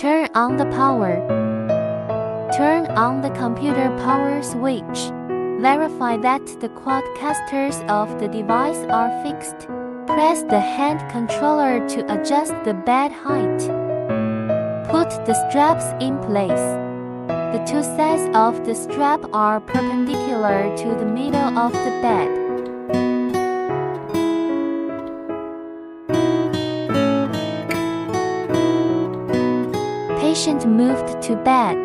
Turn on the power. Turn on the computer power switch. Verify that the quadcasters of the device are fixed. Press the hand controller to adjust the bed height. Put the straps in place. The two sides of the strap are perpendicular to the middle of the bed. Patient moved to bed.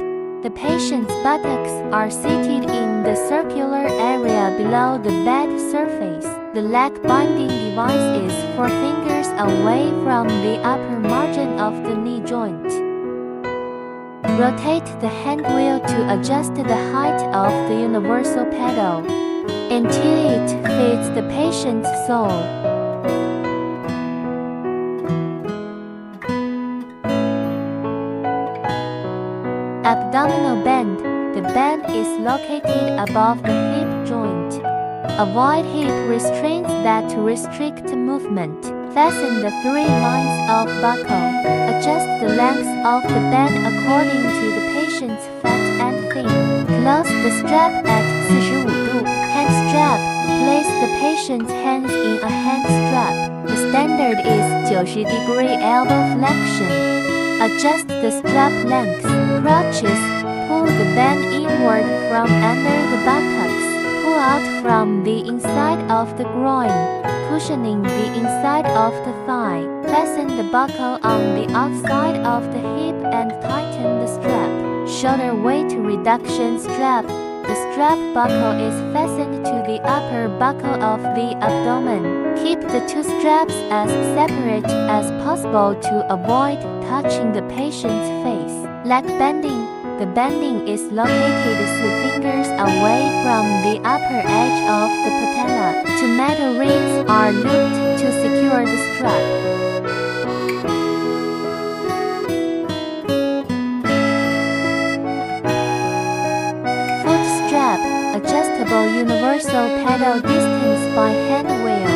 The patient's buttocks are seated in the circular area below the bed surface. The leg binding device is 4 fingers away from the upper margin of the knee joint. Rotate the hand wheel to adjust the height of the universal pedal until it fits the patient's sole. Abdominal bend. The bend is located above the hip joint. Avoid hip restraints that restrict movement. Fasten the 3 lines of buckle. Adjust the length of the band according to the patient's fat and thin. Close the strap at 45°. Hand strap. Place the patient's hands in a hand strap. The standard is 90° elbow flexion. Adjust the strap length. Crotches. Pull the band inward from under the buttocks. Pull out from the inside of the groin, cushioning the inside of the thigh. Fasten the buckle on the outside of the hip and tighten the strap. Shoulder weight reduction strap. The strap buckle is fastened to the upper buckle of the abdomen. Keep the two straps as separate as possible to avoid touching the patient's face. Leg bending. The bending is located 3 fingers away from the upper edge of the patella. 2 metal rings are looped to secure the strap. Foot strap. Adjustable universal pedal distance by hand wheel.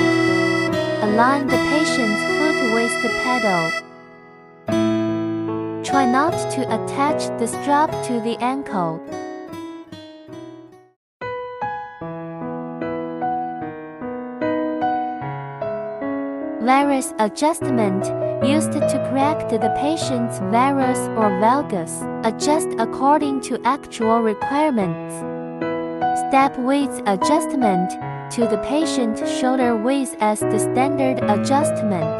Align the patient's foot with the pedal. Try not to attach the strap to the ankle. Varus adjustment, used to correct the patient's varus or valgus. Adjust according to actual requirements. Step width adjustment, to the patient's shoulder width as the standard adjustment.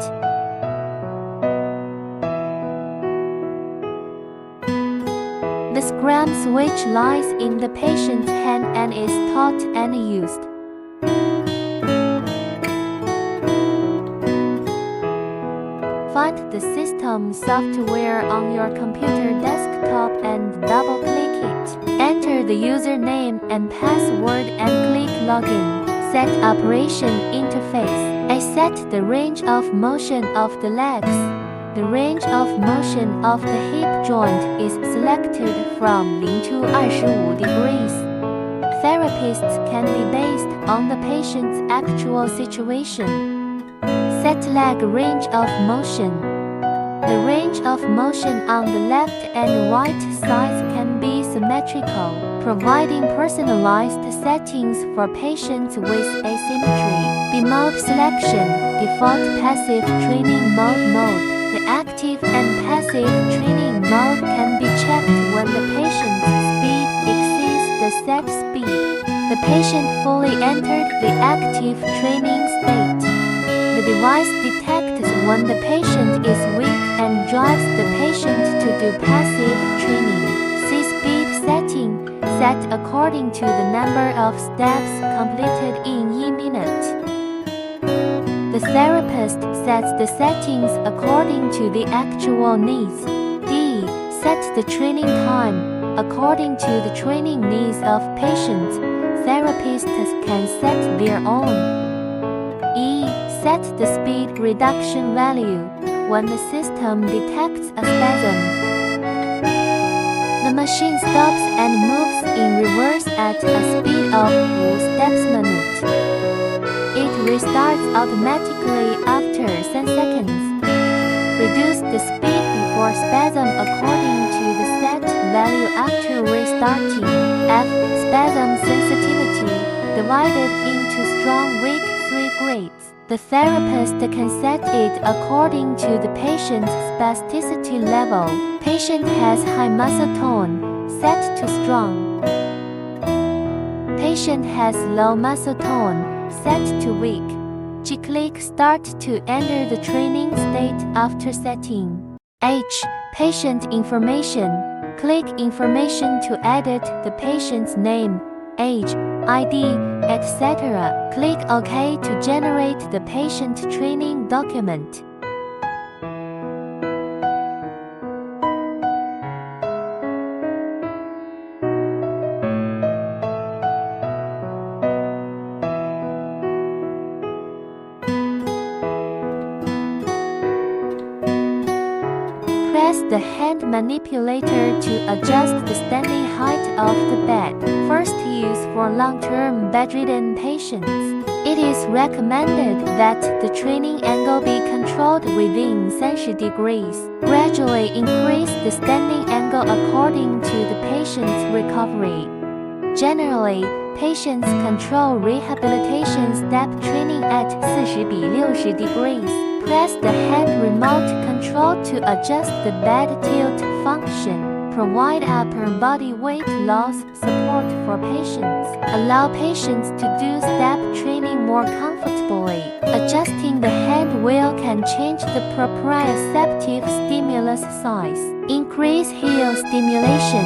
The scram switch lies in the patient's hand and is taught and used. Find the system software on your computer desktop and double-click it. Enter the username and password and click Login. Set operation interface. I set the range of motion of the legs. The range of motion of the hip joint is selected from 0 to 25 degrees. Therapists can be based on the patient's actual situation. Set leg range of motion. The range of motion on the left and right sides can be symmetrical, providing personalized settings for patients with asymmetry. B-mode selection. Default passive training mode. The active and passive training mode can be checked when the patient's speed exceeds the set speed. The patient fully entered the active training state. The device detects when the patient is weak and drives the patient to do passive training. See speed setting, set according to the number of steps completed in a minute. The therapist sets the settings according to the actual needs. D. Set the training time. According to the training needs of patients, therapists can set their own. E. Set the speed reduction value when the system detects a spasm. The machine stops and moves in reverse at a speed of 5 steps per minute. It restarts automatically after 10 seconds. Reduce the speed before for spasm according to the set value after restarting. F. Spasm sensitivity, divided into strong, weak 3 grades. The therapist can set it according to the patient's spasticity level. Patient has high muscle tone, set to strong. Patient has low muscle tone, set to weak. Click Start to enter the training state after setting. H. Patient information. Click Information to edit the patient's name, age, ID, etc. Click OK to generate the patient training document. Press the hand manipulator to adjust the standing height of the bed. First use for long-term bedridden patients. It is recommended that the training angle be controlled within 30 degrees. Gradually increase the standing angle according to the patient's recovery. Generally, patients control rehabilitation step training at 40-60 degrees. Press the hand remote control to adjust the bed tilt function. Provide upper body weight loss support for patients. Allow patients to do step training more comfortably. Adjusting the hand wheel can change the proprioceptive stimulus size. Increase heel stimulation.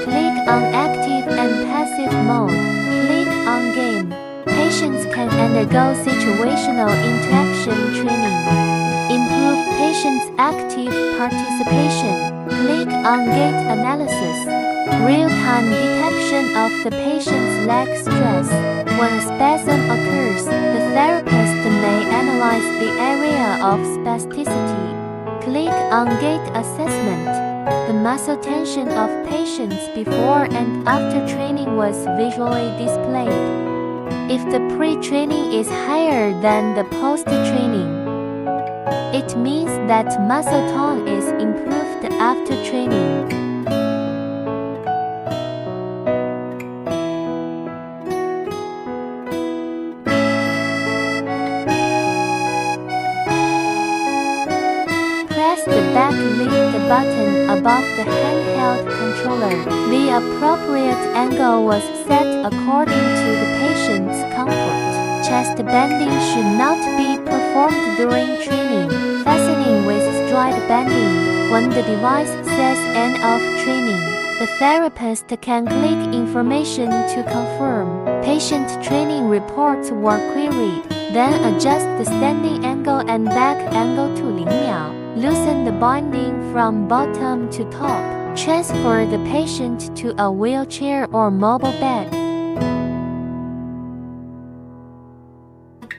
Click on active and passive mode. Click on game. Patients can undergo situational interaction training. Improve patients' active participation. Click on gait analysis. Real-time detection of the patient's leg stress. When a spasm occurs, the therapist may analyze the area of spasticity. Click on gait assessment. The muscle tension of patients before and after training was visually displayed. If the pre-training is higher than the post-training, it means that muscle tone is improved after training. Press the back lift button above the handheld controller. The appropriate angle was set according to the patient's comfort. Chest bending should not be performed during training. Fastening with stride bending. When the device says end of training, the therapist can click information to confirm. Patient training reports were queried. Then adjust the standing angle and back angle to 0 秒. Loosen the binding from bottom to top. Transfer the patient to a wheelchair or mobile bed.